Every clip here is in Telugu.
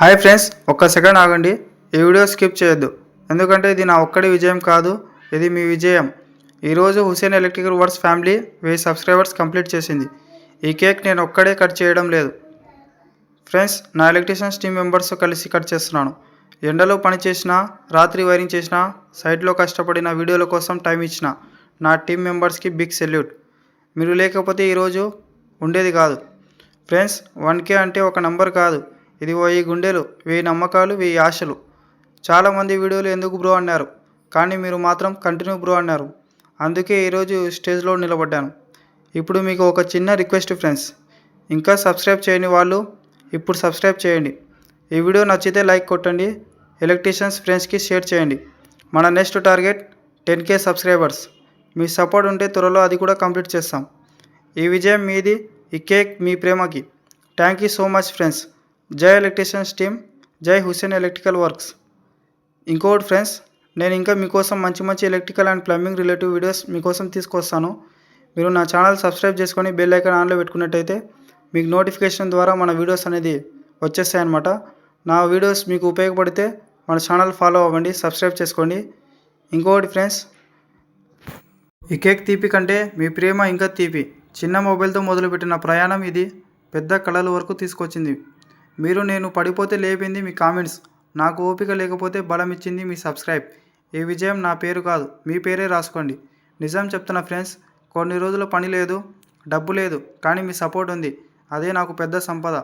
హాయ్ ఫ్రెండ్స్, ఒక్క సెకండ్ ఆగండి. ఈ వీడియో స్కిప్ చేయొద్దు, ఎందుకంటే ఇది నా ఒక్కడి విజయం కాదు, ఇది మీ విజయం. ఈరోజు Hussain electrical works family 1000 subscribers complete చేసింది. ఈ కేక్ నేను ఒక్కడే కట్ చేయడం లేదు ఫ్రెండ్స్, నా ఎలక్ట్రీషియన్స్ టీమ్ మెంబర్స్ కలిసి కట్ చేస్తున్నాను. ఎండలో పని చేసినా, రాత్రి వైరింగ్ చేసినా, సైట్లో కష్టపడిన వీడియోల కోసం టైం ఇచ్చిన నా టీం మెంబర్స్కి బిగ్ సెల్యూట్. మీరు లేకపోతే ఈరోజు ఉండేది కాదు ఫ్రెండ్స్. 1K అంటే ఒక నంబర్ కాదు, ఇది 1000 గుండెలు, 1000 నమ్మకాలు, 1000 ఆశలు. చాలామంది వీడియోలు ఎందుకు బ్రో అన్నారు, కానీ మీరు మాత్రం కంటిన్యూ బ్రో అన్నారు. అందుకే ఈరోజు స్టేజ్లో నిలబడ్డాను. ఇప్పుడు మీకు ఒక చిన్న రిక్వెస్ట్ ఫ్రెండ్స్, ఇంకా సబ్స్క్రైబ్ చేయని వాళ్ళు ఇప్పుడు సబ్స్క్రైబ్ చేయండి. ఈ వీడియో నచ్చితే లైక్ కొట్టండి, ఎలక్ట్రీషియన్స్ ఫ్రెండ్స్కి షేర్ చేయండి. మన నెక్స్ట్ టార్గెట్ 10K సబ్స్క్రైబర్స్. మీ సపోర్ట్ ఉంటే త్వరలో అది కూడా కంప్లీట్ చేస్తాం. ఈ విజయం మీది, ఈ కేక్ మీ ప్రేమకి. Thank you so much friends. జై ఎలక్ట్రీషియన్స్ టీమ్, జై హుసేన్ ఎలక్ట్రికల్ వర్క్స్. ఇంకోటి ఫ్రెండ్స్, నేను ఇంకా మీకోసం మంచి electrical and plumbing relative videos మీకోసం తీసుకొస్తాను. మీరు నా ఛానల్ సబ్స్క్రైబ్ చేసుకొని బెల్ ఐకాన్ ఆన్లో పెట్టుకున్నట్టయితే మీకు నోటిఫికేషన్ ద్వారా మన వీడియోస్ అనేది వచ్చేస్తాయన్నమాట. నా వీడియోస్ మీకు ఉపయోగపడితే మన ఛానల్ ఫాలో అవ్వండి, సబ్స్క్రైబ్ చేసుకోండి. ఇంకోటి ఫ్రెండ్స్, ఈ కేక్ తీపి కంటే మీ ప్రేమ ఇంకా తీపి. చిన్న మొబైల్తో మొదలుపెట్టిన ప్రయాణం ఇది పెద్ద కళల వరకు తీసుకొచ్చింది. మీరు నేను పడిపోతే లేపింది మీ కామెంట్స్, నాకు ఓపిక లేకపోతే బలం ఇచ్చింది మీ సబ్స్క్రైబ్. ఈ విజయం నా పేరు కాదు, మీ పేరే రాసుకోండి. నిజం చెప్తున్నా ఫ్రెండ్స్, కొన్ని రోజుల పని లేదు, డబ్బు లేదు, కానీ మీ సపోర్ట్ ఉంది. అదే నాకు పెద్ద సంపద.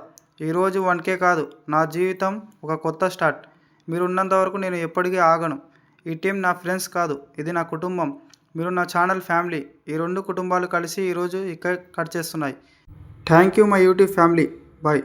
ఈరోజు 1K కాదు, నా జీవితం ఒక కొత్త స్టార్ట్. మీరు ఉన్నంత వరకు నేను ఎప్పటికీ ఆగను. ఈ టీం నా ఫ్రెండ్స్ కాదు, ఇది నా కుటుంబం. మీరు నా ఛానల్ ఫ్యామిలీ. ఈ రెండు కుటుంబాలు కలిసి ఈరోజు ఇక్కడ కట్ చేస్తున్నాయి. Thank you my YouTube family. Bye.